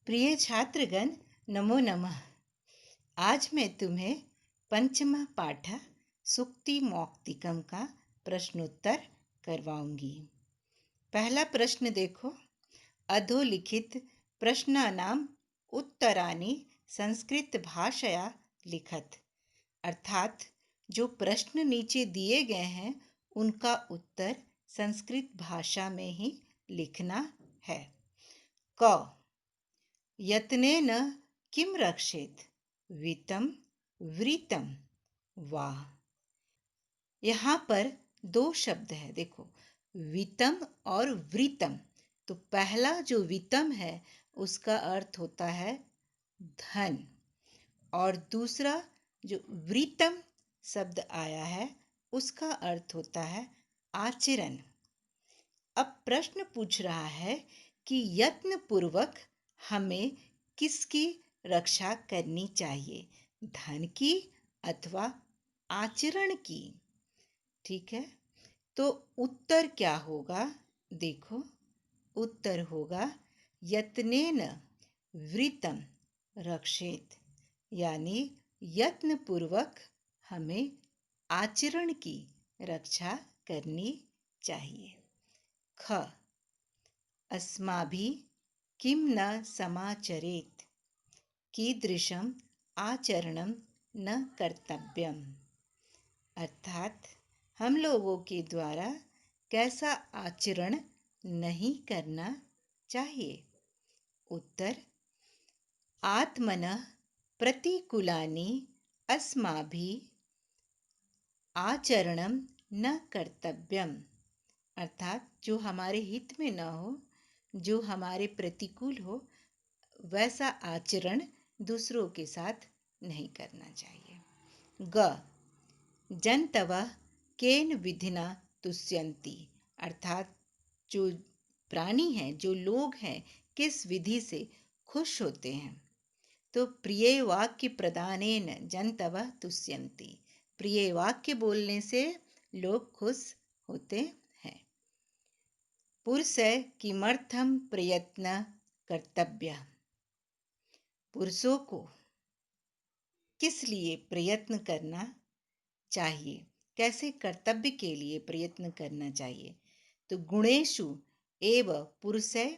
प्रिय छात्रगण, नमो नमः। आज मैं तुम्हें पंचम पाठ सुक्ति मौक्तिकम का प्रश्नोत्तर करवाऊंगी। पहला प्रश्न देखो। अधोलिखित प्रश्नानां उत्तराणि संस्कृत भाषया लिखत। अर्थात जो प्रश्न नीचे दिए गए हैं उनका उत्तर संस्कृत भाषा में ही लिखना है। क यत्नेन किम रक्षेत, वित्तं वृत्तं वा। यहाँ पर दो शब्द है, देखो, वित्तं और वृत्तं। तो पहला जो वित्तं है उसका अर्थ होता है धन, और दूसरा जो वृत्तं शब्द आया है उसका अर्थ होता है आचरण। अब प्रश्न पूछ रहा है कि यत्न पूर्वक हमें किसकी रक्षा करनी चाहिए, धन की अथवा आचरण की। ठीक है, तो उत्तर क्या होगा? देखो, उत्तर होगा यत्नेन वृत्तं रक्षेत, यानी यत्न पूर्वक हमें आचरण की रक्षा करनी चाहिए। ख अस्माभिः किं न समाचरेत्, कीदृशम् आचरणं न कर्तव्यम्। अर्थात हम लोगों के द्वारा कैसा आचरण नहीं करना चाहिए। उत्तर आत्मनः प्रतिकूलानि अस्माभिः आचरणं न कर्तव्यम्। अर्थात जो हमारे हित में न हो, जो हमारे प्रतिकूल हो, वैसा आचरण दूसरों के साथ नहीं करना चाहिए। ग जन्तवः केन विधिना तुष्यन्ति। अर्थात जो प्राणी हैं, जो लोग हैं, किस विधि से खुश होते हैं। तो प्रिय वाक्य प्रदानेन जन्तवः तुष्यन्ति। प्रिय वाक्य बोलने से लोग खुश होते हैं। पुरुषः किमर्थं प्रयत्न कर्तव्यः। पुरुषों को किस लिए प्रयत्न करना चाहिए, कैसे कर्तव्य के लिए प्रयत्न करना चाहिए। तो गुणेषु एव पुरुषः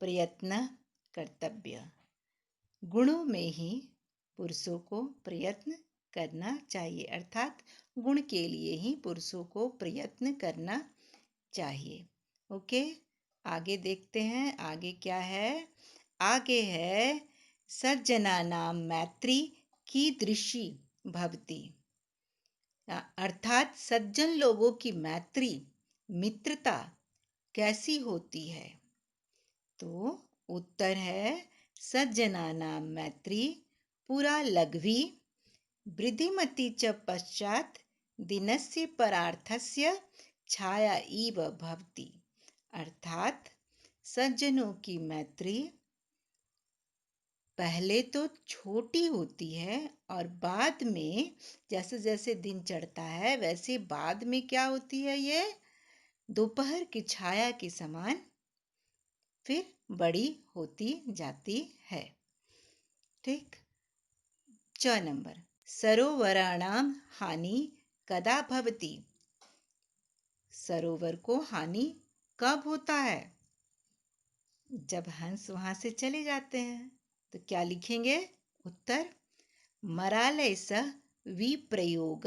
प्रयत्न कर्तव्य। गुणों में ही पुरुषों को प्रयत्न करना चाहिए, अर्थात गुण के लिए ही पुरुषों को प्रयत्न करना चाहिए। ओके, आगे देखते हैं। आगे क्या है? आगे है सज्जनानां मैत्री कीदृशी भवति। अर्थात सज्जन लोगों की मैत्री, मित्रता कैसी होती है। तो उत्तर है सज्जनानां मैत्री पुरा लघ्वी वृद्धिमती च पश्चात दिनस्य परार्थस्य छाया इव भवति। अर्थात सज्जनों की मैत्री पहले तो छोटी होती है, और बाद में जैसे जैसे दिन चढ़ता है वैसे बाद में क्या होती है, ये दोपहर की छाया के समान फिर बड़ी होती जाती है। ठीक। 6 नंबर, सरोवराणां हानि कदा भवति। सरोवर को हानि कब होता है? जब हंस वहां से चले जाते हैं। तो क्या लिखेंगे? उत्तर मरालय सह विप्रयोग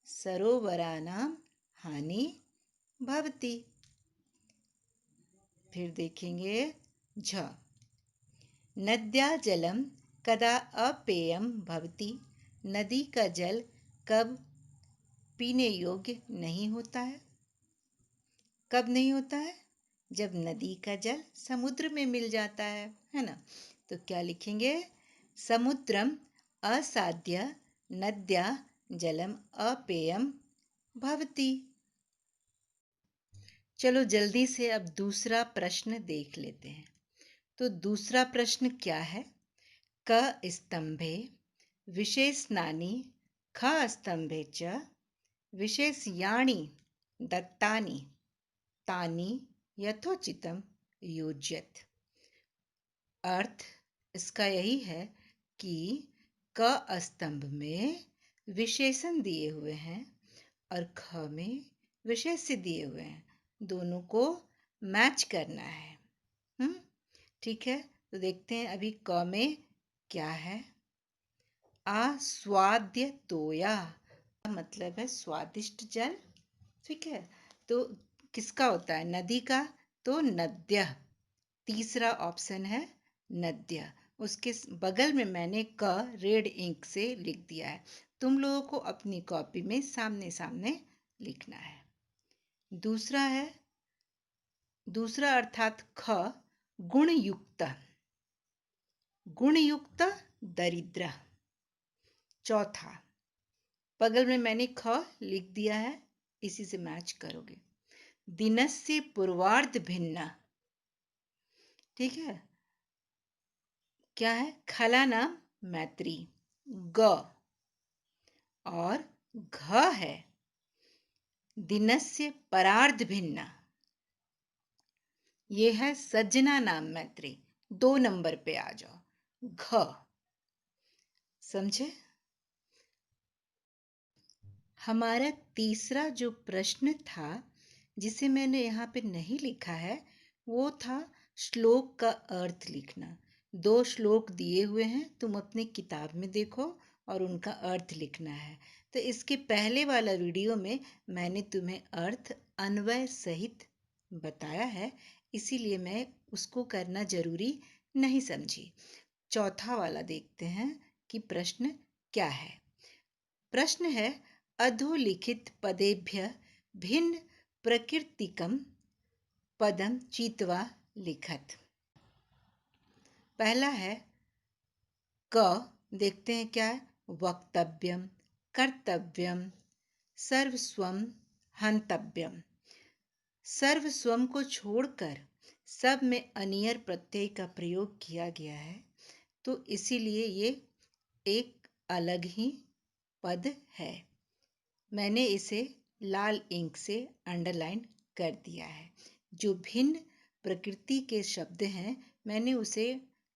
सरोवराणां हानि भवति। फिर देखेंगे झ नद्या जलम कदा अपेयम भवति। नदी का जल कब पीने योग्य नहीं होता है? कब नहीं होता है? जब नदी का जल समुद्र में मिल जाता है ना। तो क्या लिखेंगे? समुद्रम असाध्य नद्या जलम अपेयम भवति। चलो जल्दी से अब दूसरा प्रश्न देख लेते हैं। तो दूसरा प्रश्न क्या है? क स्तंभे विशेषणानि ख स्तंभे च विशेष्याणि दत्तानि तानि यथोचितं योज्यत। अर्थ इसका यही है कि क स्तंभ में विशेषण दिए हुए हैं और ख में विशेष्य दिए हुए हैं, दोनों को मैच करना है। ठीक है, तो देखते हैं अभी क में क्या है। आस्वाद्य तोया मतलब है स्वादिष्ट जल। ठीक है, तो किसका होता है? नदी का, तो नद्य। तीसरा ऑप्शन है नद्य। उसके बगल में मैंने क रेड इंक से लिख दिया है, तुम लोगों को अपनी कॉपी में सामने सामने लिखना है। दूसरा अर्थात ख गुणयुक्त। गुणयुक्त दरिद्र। चौथा बगल में मैंने ख लिख दिया है, इसी से मैच करोगे। दिनस्य पूर्वार्ध भिन्न। ठीक है, क्या है? खला नाम मैत्री। ग और घ है दिनस्य परार्ध भिन्न। ये है सज्जना नाम मैत्री। 2 नंबर पे आ जाओ, घ। समझे? हमारा तीसरा जो प्रश्न था, जिसे मैंने यहाँ पे नहीं लिखा है, वो था श्लोक का अर्थ लिखना। 2 श्लोक दिए हुए हैं, तुम अपनी किताब में देखो और उनका अर्थ लिखना है। तो इसके पहले वाला वीडियो में मैंने तुम्हें अर्थ अन्वय सहित बताया है, इसीलिए मैं उसको करना जरूरी नहीं समझी। चौथा वाला देखते हैं कि प्रश्न क्या है। प्रश्न है अधोलिखित पदेभ्य भिन्न प्रकृतिकम पदम चित्वा लिखत। पहला है क, देखते हैं क्या है। वक्तव्यम, कर्तव्यम, सर्वस्वम, हंतव्यम। सर्वस्वम को छोड़कर सब में अनियर प्रत्यय का प्रयोग किया गया है, तो इसीलिए ये एक अलग ही पद है। मैंने इसे लाल इंक से अंडरलाइन कर दिया है। जो भिन्न प्रकृति के शब्द हैं, मैंने उसे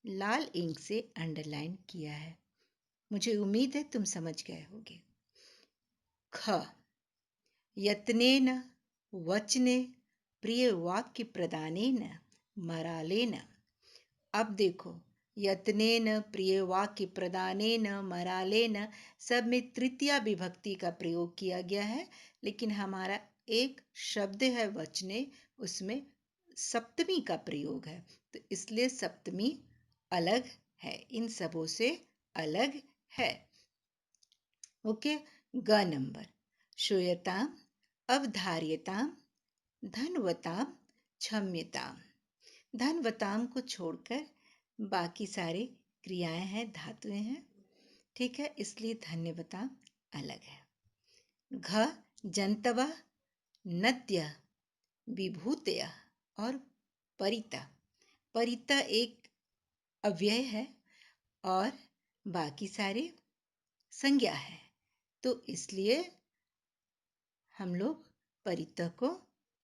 लाल इंक से अंडरलाइन किया है। मुझे उम्मीद है तुम समझ गए होगे। ख, यत्नेन वचने प्रिय वाक्य प्रदानेन मरालेन। अब देखो, यत्नेन प्रिय वाक्य प्रदानेन मरालेन सब में तृतीया विभक्ति का प्रयोग किया गया है, लेकिन हमारा एक शब्द है वचने, उसमें सप्तमी का प्रयोग है, तो इसलिए सप्तमी अलग है, इन सबों से अलग है। ओके, ग नंबर। श्रूयताम, अवधार्यताम, धनवताम, क्षम्यताम। धनवताम को छोड़कर बाकी सारे क्रियाएं हैं, धातुएं हैं। ठीक है, इसलिए धन्यवताम अलग है। घ, जंतव, नद्य, विभूतय और परिता। परिता एक अव्यय है और बाकी सारे संज्ञा है, तो इसलिए हम लोग परिता को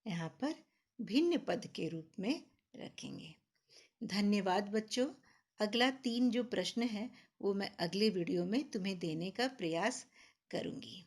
यहाँ पर भिन्न पद के रूप में रखेंगे। धन्यवाद बच्चों। अगला 3 जो प्रश्न है वो मैं अगले वीडियो में तुम्हें देने का प्रयास करूँगी।